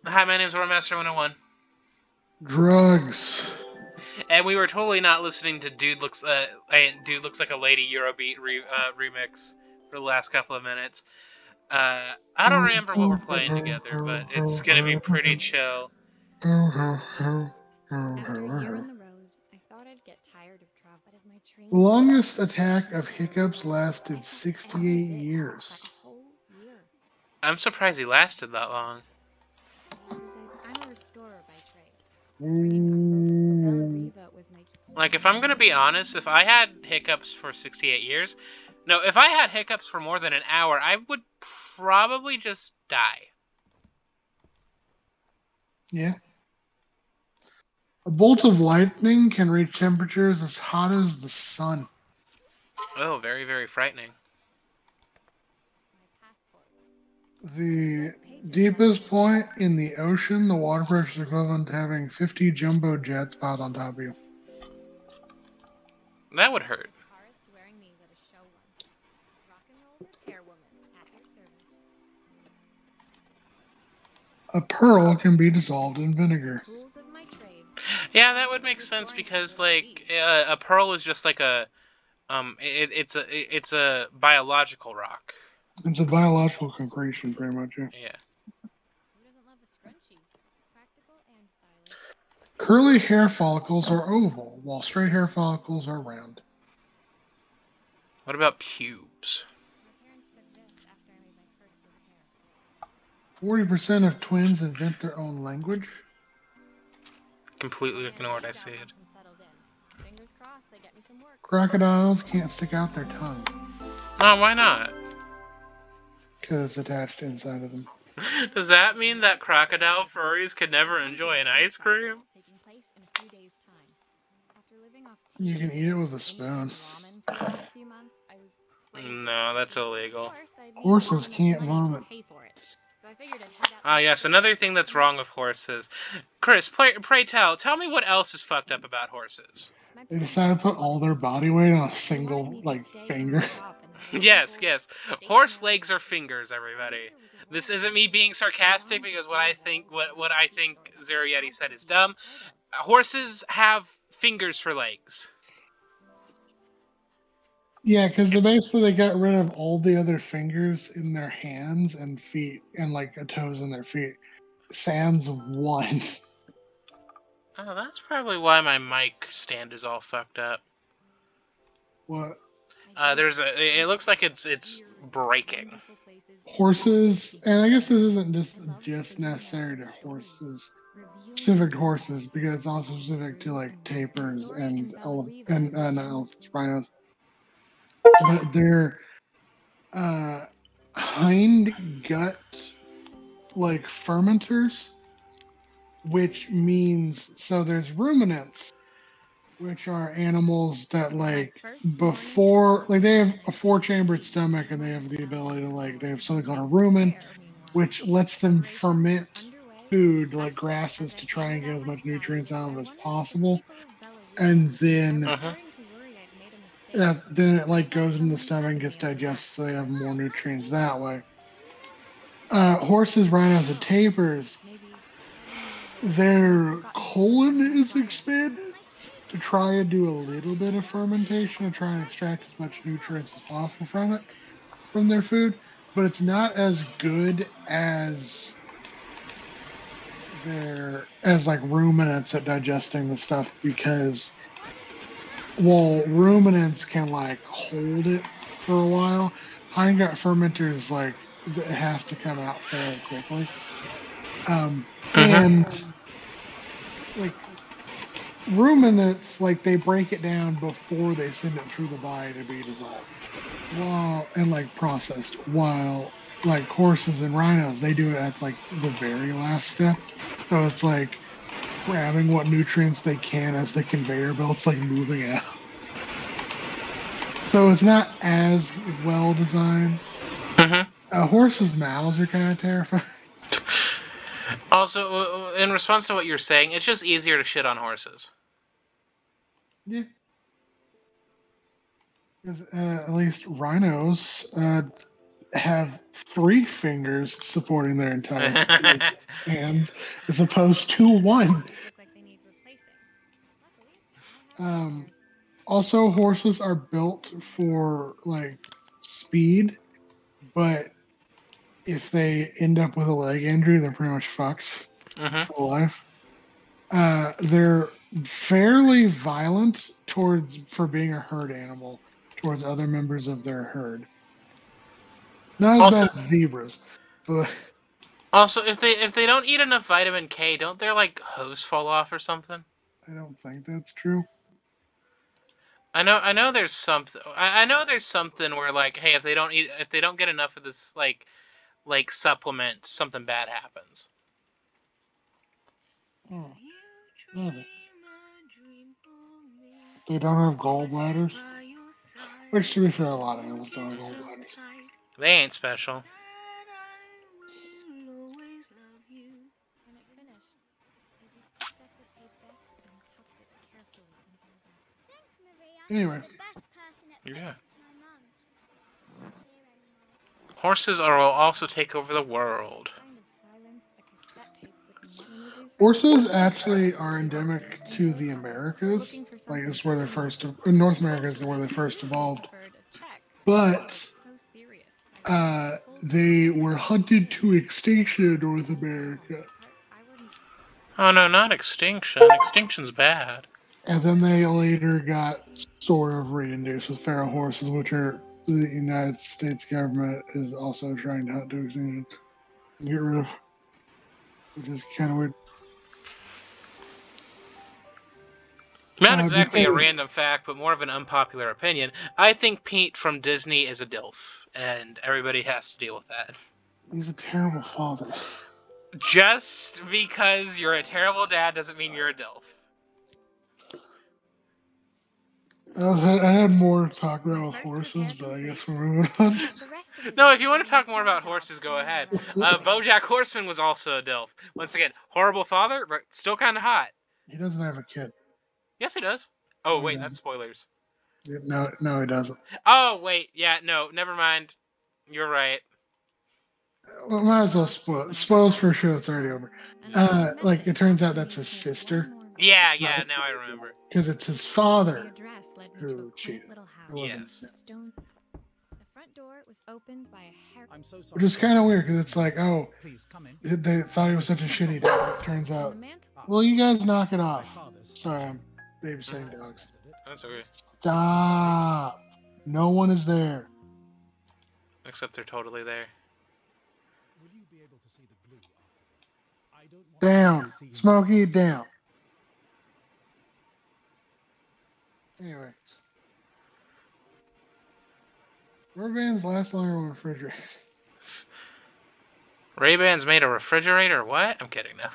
Hi, my name's Warmaster 101. Drugs. And we were totally not listening to Dude Looks Like a Lady Eurobeat remix for the last couple of minutes. I don't remember what we're playing together, but it's gonna be pretty chill. After a year on the road, I thought I'd get tired of travel, but as my train The longest attack of hiccups lasted 68 years. a whole year. I'm surprised he lasted that long. I'm a restorer by trade. Ooh. Was my Like, if I'm gonna be honest, if I had hiccups for 68 years, no, if I had hiccups for more than an hour, I would probably just die. Yeah. A bolt of lightning can reach temperatures as hot as the sun. Oh, very, very frightening. The deepest point in the ocean, the water pressure is equivalent to having 50 jumbo jets piled on top of you. That would hurt. Wearing these at a show once. Rock and roll repairwoman at your service. A pearl can be dissolved in vinegar. Tools of my trade. Yeah, that would make sense because, like, a pearl is just like a it's a biological rock. It's a biological concretion, pretty much. Yeah. Who doesn't love a scrunchie? Practical and stylish. Curly hair follicles are oval, while straight hair follicles are round. What about pubes? My parents took this after I made my first big hair. 40% of twins invent their own language. Completely ignored, I said. Fingers crossed they get me some work. Crocodiles can't stick out their tongue. Oh, why not? Because it's attached inside of them. Does that mean that crocodile furries could never enjoy an ice cream? Taking place in a few days' time. After living off You can eat it with a spoon. No, that's illegal. Horses can't vomit. Ah, yes, another thing that's wrong with horses. Chris, pray tell me what else is fucked up about horses. They decided to put all their body weight on a single, finger. Yes. Horse legs are fingers, everybody. This isn't me being sarcastic because what I think Zero Yeti said is dumb. Horses have fingers for legs. Yeah, because they got rid of all the other fingers in their hands and feet and toes in their feet. Sans one. Oh, that's probably why my mic stand is all fucked up. What? It looks like it's breaking. Horses, and I guess this isn't just necessary to horses, specific to horses, because it's also specific to tapirs and rhinos. But their hind gut fermenters, which means there's ruminants, which are animals that they have a 4-chambered stomach and they have the ability to they have something called a rumen, which lets them ferment food like grasses to try and get as much nutrients out of it as possible, and then then it goes in the stomach and gets digested, so they have more nutrients that way. Horses, rhinos, and tapirs, their colon is expanded to try and do a little bit of fermentation and try and extract as much nutrients as possible from their food, but it's not as good as ruminants at digesting the stuff, because while ruminants can hold it for a while, hindgut fermenters it has to come out fairly quickly. And ruminants, they break it down before they send it through the body to be dissolved, processed. While horses and rhinos, they do it at the very last step. So it's grabbing what nutrients they can as the conveyor belt's moving out. So it's not as well designed. Horses' mouths are kind of terrifying. Also, in response to what you're saying, it's just easier to shit on horses. Yeah. At least rhinos have 3 fingers supporting their entire hands, as opposed to 1. Look like they need replacing. Luckily, I have some spares. Also, horses are built for like speed, but if they end up with a leg injury, they're pretty much fucked for life. They're fairly violent for being a herd animal towards other members of their herd. Not as bad as zebras, but also if they don't eat enough vitamin K, don't their like hooves fall off or something? I don't think that's true. I know there's something. I know there's something where like, hey, if they don't get enough of this like supplement, something bad happens. Okay. They don't have gallbladders, which to be fair, a lot of animals don't have gallbladders. They ain't special. When it finished, Izzy picked up the tape deck and tucked it carefully into her backpack. Thanks, Maria. Anyway. You're the best person at Yeah. fixing to my mum. She's not here anymore. Horses will also take over the world. Kind of silence, a cassette tape with Ned and Izzy's Horses actually are endemic to the Americas. Like, it's where they're first. In North America is where they first evolved. But they were hunted to extinction in North America. Oh no, not extinction. Extinction's bad. And then they later got sort of reintroduced with feral horses, which are the United States government is also trying to hunt to extinction and get rid of. Which is kind of weird. Not exactly a random fact, but more of an unpopular opinion. I think Pete from Disney is a DILF, and everybody has to deal with that. He's a terrible father. Just because you're a terrible dad doesn't mean you're a DILF. I had more to talk about with horses, but I guess we're moving on. No, if you want to talk more about horses, go ahead. BoJack Horseman was also a DILF. Once again, horrible father, but still kind of hot. He doesn't have a kid. Yes, he does. Oh, wait, that's spoilers. No, he doesn't. Oh, wait, yeah, no, never mind. You're right. Well, might as well spoil. Spoils for a show that's already over. Like, it turns out that's his sister. Yeah, now I remember. Because it's his father who cheated. Yes. The front door was opened by a hair. I'm so sorry. Which is kind of weird, because it's like, oh, Please come in. they thought he was such a shitty dad. It turns out, well, you guys knock it off. Sorry, I'm babysitting dogs. That's okay. Stop. No one is there. Except they're totally there. Will you be able to see the blue afterwards? I don't want Down. to see Smokey, down. Anyway. Rubber bands last longer on a refrigerator. Ray-Bans made a refrigerator? What? I'm kidding now.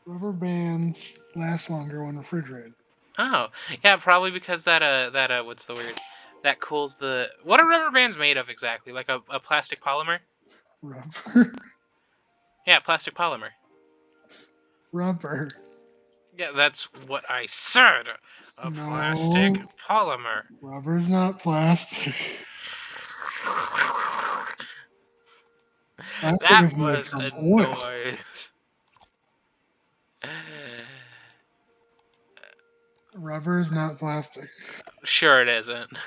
Rubber bands last longer when refrigerated. Oh, yeah, probably because that what's the word? That cools the... What are rubber bands made of exactly? Like a plastic polymer? Rubber. Yeah, plastic polymer. Rubber. Yeah, that's what I said. A plastic polymer. Rubber's not plastic. That was a noise. Rubber is not plastic. Sure it isn't.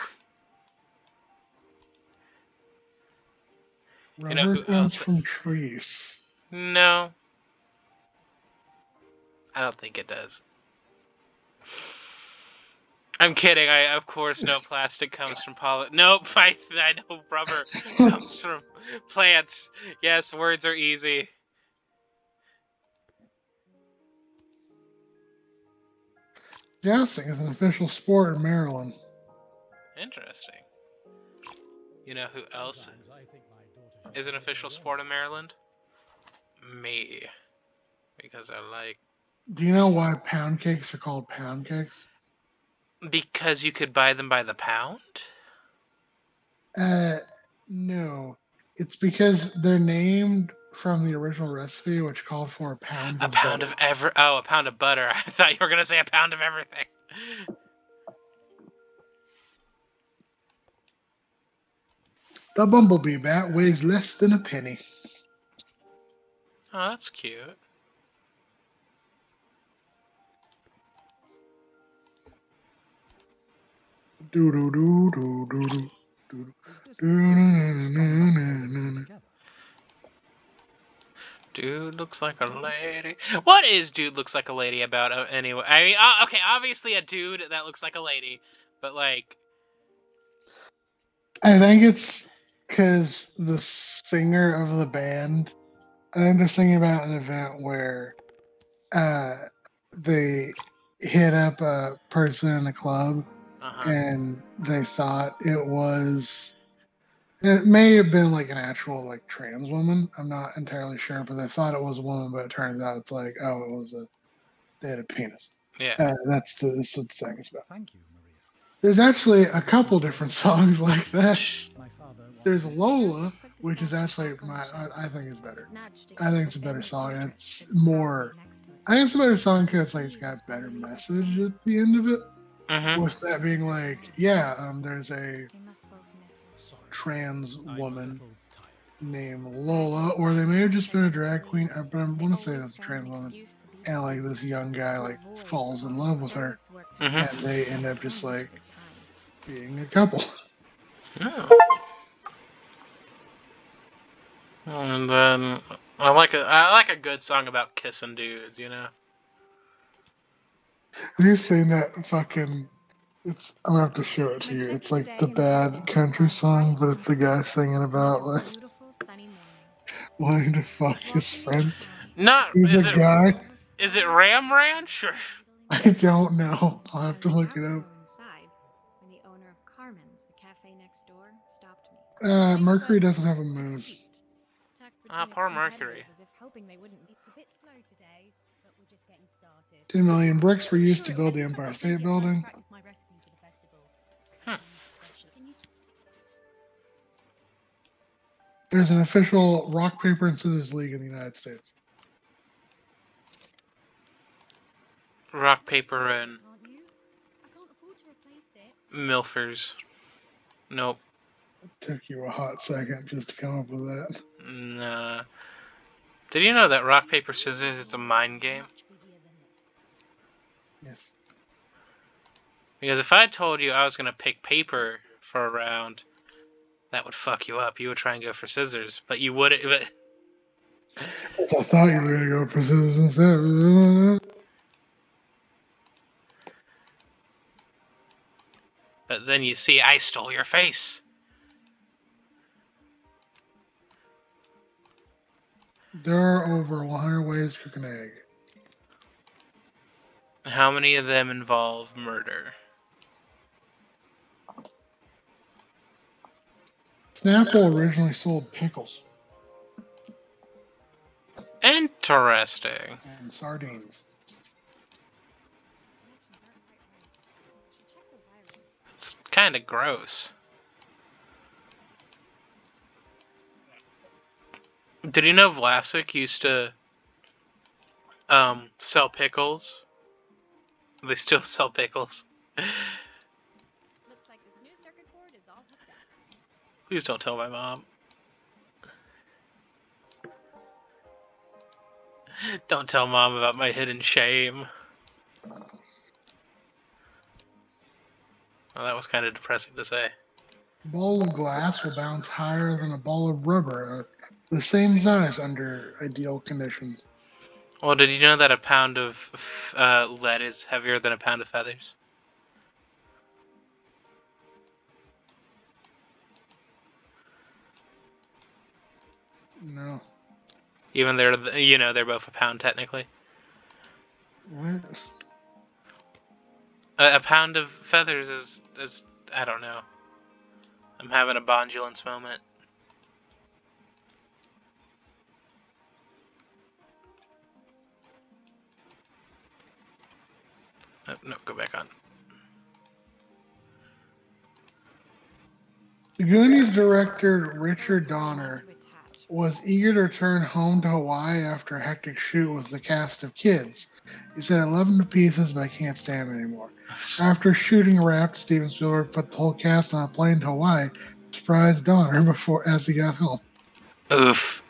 Rubber comes from trees. No. I don't think it does. I'm kidding. Of course, no plastic comes from Nope, I know rubber comes from plants. Yes, words are easy. Jousting is an official sport in Maryland. Interesting. You know who else is an official sport in Maryland? Me. Because I like... Do you know why pound cakes are called pound cakes? Because you could buy them by the pound? No. It's because they're named from the original recipe, which called for a pound of butter. Oh, a pound of butter. I thought you were going to say a pound of everything. The bumblebee bat weighs less than a penny. Oh, that's cute. Do do do do do do do Is this do together? Dude looks like a lady. What is dude looks like a lady about anyway? I mean, okay, obviously a dude that looks like a lady, but like, I think it's because the singer of the band. I think they're singing about an event where they hit up a person in a club and they thought it was. It may have been like an actual like trans woman. I'm not entirely sure, but they thought it was a woman, but it turns out it's like, oh, it was a they had a penis. yeah. That's what the thing is about. Thank you, Maria. There's actually a couple different songs like that. My father There's Lola, which is actually I think is better. I think it's a better song. It's more. I think it's a better song because like it's got a better message at the end of it. With that being like, yeah, there's a trans woman named Lola, or they may have just been a drag queen, but I want to say that's a trans woman. And like this young guy like falls in love with her, and they end up just like being a couple. Oh. And then I like a good song about kissing dudes, you know. Have you seen that fucking? I'm gonna have to show it to you. It's like the bad country song, but it's the guy singing about like wanting to fuck his friend. Not He's a guy. Is it Ram Ranch? Or... I don't know. I'll have to look it up. When the owner of Carmen's, the cafe next door, stopped me. Mercury doesn't have a moose. Poor Mercury. It's a bit slow today, but we're just getting started. 10 million bricks were used to build the Empire State Building. There's an official rock, paper, and scissors league in the United States. Rock, paper, and Milfers. Nope. It took you a hot second just to come up with that. Nah. Did you know that rock, paper, scissors is a mind game? Yes. Because if I told you I was going to pick paper for a round, that would fuck you up. You would try and go for scissors, but you wouldn't. But... I thought you were going to go for scissors instead. But then you see, I stole your face. There are over 100 ways to cook an egg. How many of them involve murder? Snapple originally sold pickles. Interesting. And sardines. It's kind of gross. Did you know Vlasic used to sell pickles? They still sell pickles. Looks like this new circuit board is all hooked up. Please don't tell my mom. Don't tell mom about my hidden shame. Well, that was kind of depressing to say. A ball of glass will bounce higher than a ball of rubber, the same size under ideal conditions. Well, did you know that a pound of lead is heavier than a pound of feathers? No. Even they're both a pound technically. What? A pound of feathers is I don't know. I'm having a bondulance moment. Oh, no, go back on. The Goonies director Richard Donner was eager to return home to Hawaii after a hectic shoot with the cast of Kids. He said, "I love them to pieces, but I can't stand them anymore." After shooting wrapped, Steven Spielberg put the whole cast on a plane to Hawaii to prized honor before as he got home. Oof.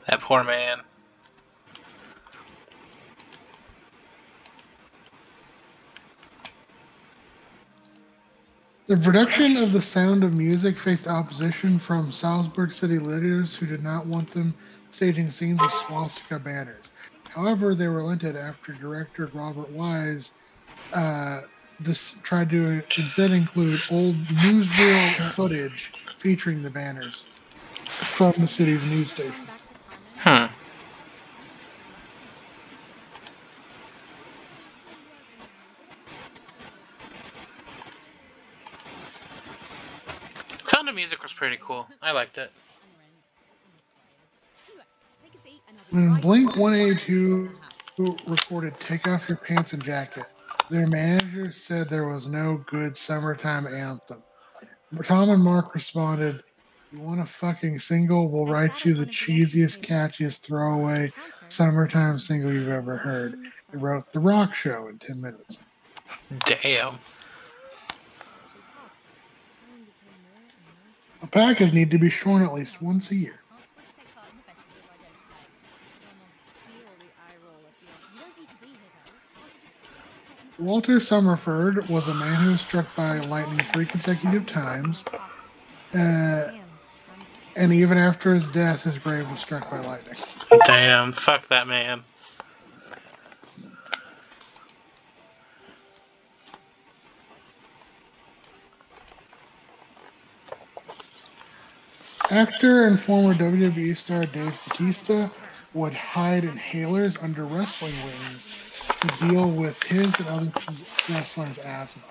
That poor man. The production of The Sound of Music faced opposition from Salzburg city leaders who did not want them staging scenes with swastika banners. However, they relented after director Robert Wise tried to instead include old newsreel footage featuring the banners from the city's news station. Hmm. Sound of Music was pretty cool. I liked it. When Blink 182 recorded Take Off Your Pants and Jacket, their manager said there was no good summertime anthem. Tom and Mark responded, "You want a fucking single? We'll write you the cheesiest, catchiest, throwaway summertime single you've ever heard." They wrote The Rock Show in 10 minutes. Damn. Alpacas need to be shorn at least once a year. Walter Summerford was a man who was struck by lightning 3 consecutive times, and even after his death, his grave was struck by lightning. Damn. Fuck that man. Actor and former WWE star Dave Bautista would hide inhalers under wrestling rings to deal with his and other wrestlers' asthma.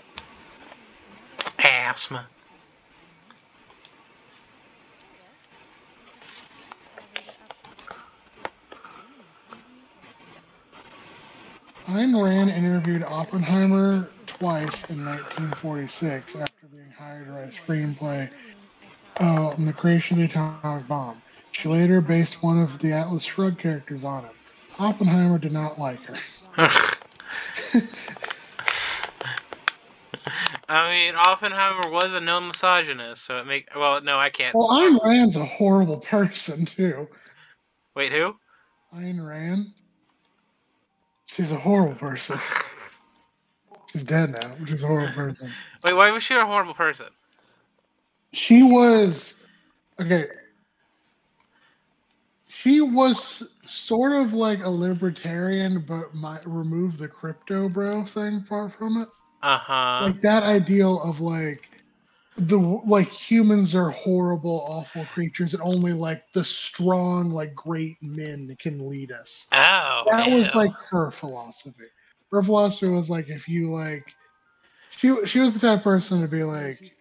Asthma. Ayn Rand interviewed Oppenheimer twice in 1946 after being hired to write a screenplay on the creation of the atomic bomb. She later based one of the Atlas Shrugged characters on him. Oppenheimer did not like her. I mean, Oppenheimer was a known misogynist, so it make. Well, no, I can't. Well, Ayn Rand's a horrible person too. Wait, who? Ayn Rand. She's a horrible person. She's dead now, but she's a horrible person. Wait, why was she a horrible person? She was okay. She was sort of like a libertarian, but might remove the crypto bro thing far from it. Uh-huh. Like that ideal of like humans are horrible, awful creatures, and only like the strong, like great men can lead us. Oh, That was hell. like her philosophy. Her philosophy was like if you like she was the type of person to be like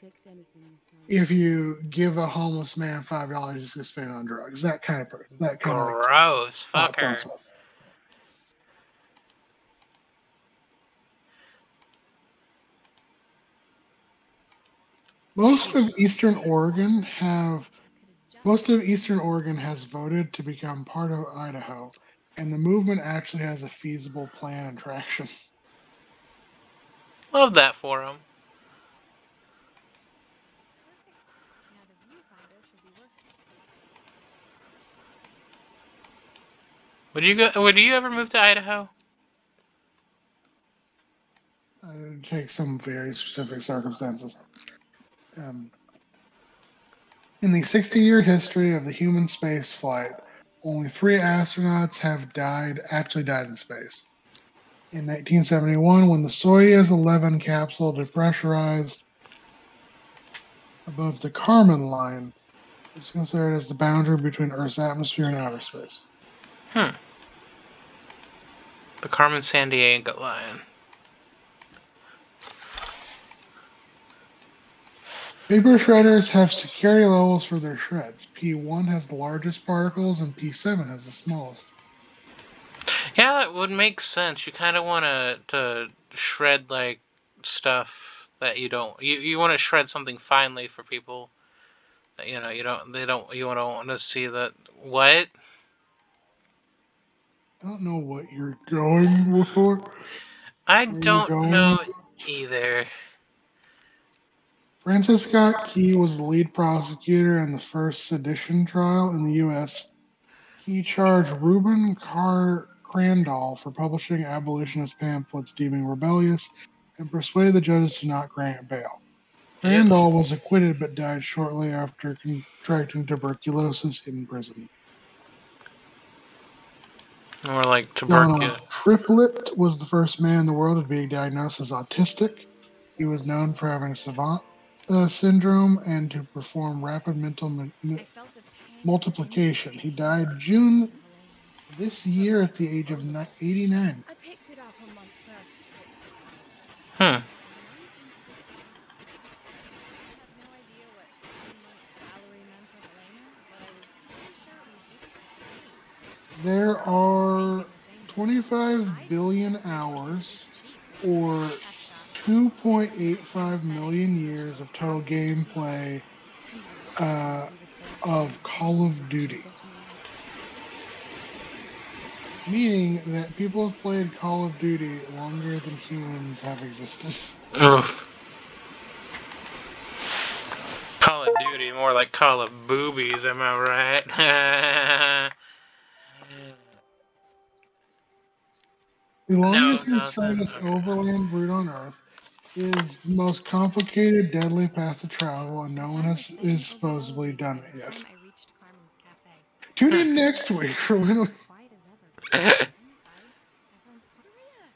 if you give a homeless man $5, he's gonna spend it on drugs. That kind of person. That kind of like Gross. Fuck her. process. Most of Eastern Oregon has voted to become part of Idaho, and the movement actually has a feasible plan and traction. Love that for him. Would you ever move to Idaho? It takes some very specific circumstances. In the 60-year history of the human space flight, only 3 astronauts have actually died in space. In 1971, when the Soyuz 11 capsule depressurized above the Kármán line, it's considered as the boundary between Earth's atmosphere and outer space. The Carmen San Diego line. Paper shredders have security levels for their shreds. P1 has the largest particles and P7 has the smallest. Yeah, that would make sense. You kind of want to shred like stuff that you don't. You want to shred something finely for people. That, you don't want to see that. What? I don't know what you're going for. I Where are you don't going know with it? either. Francis Scott Key was the lead prosecutor in the first sedition trial in the U.S. He charged Reuben Crandall for publishing abolitionist pamphlets deeming rebellious and persuaded the judges to not grant bail. Ew. Crandall was acquitted but died shortly after contracting tuberculosis in prison. More like John tuberculosis. Triplett was the first man in the world to be diagnosed as autistic. He was known for having savant syndrome and to perform rapid mental I felt a pang of multiplication. interest He in died Helena June and Helena. this Her year book at the was age of stolen. 89. I picked it up on my first trip to Paris. Hmm. 1958. I had no idea what 3 months' salary meant to Helena, but I was pretty sure it was US $3. There We're all staying are in the same hotel. 25 I billion just figured it was hours cheap, but or that's shocking. Different 2.85 settings million until she years goes of total absolutely gameplay senile. Somehow that had nothing uh, to do with Bear's of thing. Call of Action Duty, bottom right. meaning that people have played Call of Duty longer than humans have existed. Oof. Call of Duty, more like Call of Boobies, am I right? The No, longest and nothing. straightest Okay. overland route on Earth is the most complicated, deadly path to travel, and The no one sun was setting is over supposedly Galilee by done the it yet. time I reached Carmen's cafe. Tune in next week for when As quiet as ever, but inside, I found Maria.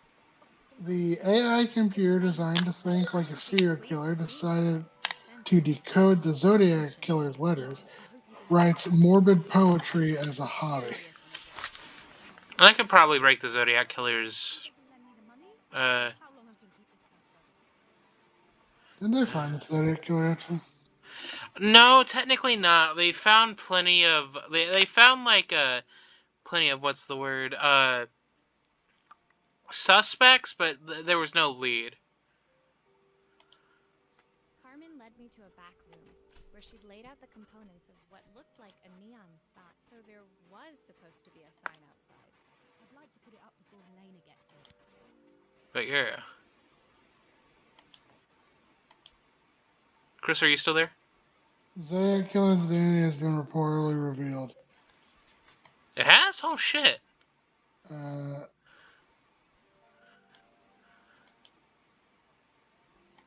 the AI computer designed to think like a serial killer decided to decode the Zodiac killer's letters, writes morbid poetry as a hobby. I could probably break the Zodiac Killer's. Doesn't lend me the money? Uh, How long I can keep this custody? Didn't they find the Zodiac killer actually? no, technically not. They found plenty of. They found like plenty of what's the word suspects, but there was no lead. Carmen led me to a back room where she'd laid out the components of what looked like a neon sign. So there was supposed to be a sign outside. I'd like to put it up before Helena gets here. But yeah, Chris, are you still there? Zodiac killer's identity has been reportedly revealed. It has. Oh shit.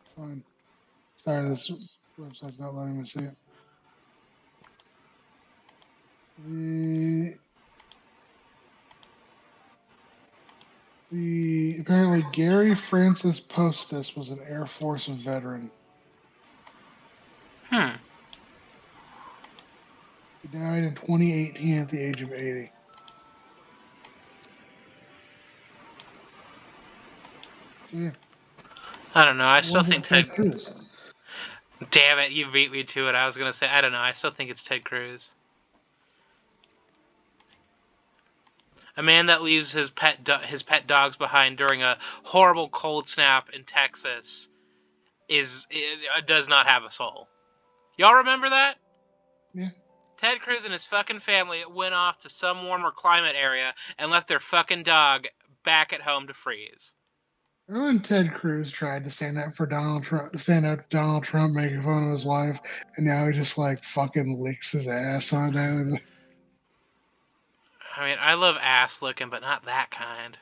Fine. Sorry, this website's not letting me see it. The apparently Gary Francis Postis was an Air Force veteran. Hmm. He died in 2018 at the age of 80. Yeah, I don't know. I it still wasn't think Ted. Ted Cruz. Damn it! You beat me to it. I was gonna say. I don't know. I still think it's Ted Cruz. A man that leaves his pet dogs behind during a horrible cold snap in Texas does not have a soul. Y'all remember that? Yeah. Ted Cruz and his fucking family went off to some warmer climate area and left their fucking dog back at home to freeze. Remember when Ted Cruz tried to stand up for Donald Trump, making fun of his wife, and now he just like fucking licks his ass on it. I mean, I love ass looking, but not that kind.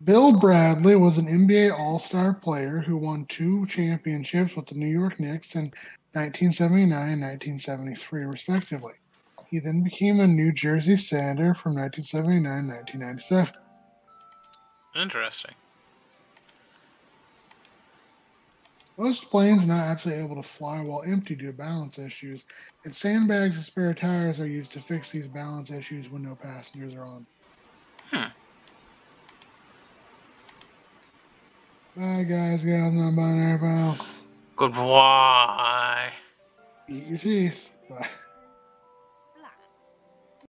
Bill Bradley was an NBA All-Star player who won 2 championships with the New York Knicks in 1979 and 1973, respectively. He then became a New Jersey Senator from 1979 to 1997. Interesting. Most planes are not actually able to fly while empty due to balance issues, and sandbags and spare tires are used to fix these balance issues when no passengers are on. Hmm. Bye, guys, gals, non-binary pals. Goodbye. Eat your teeth. Bye.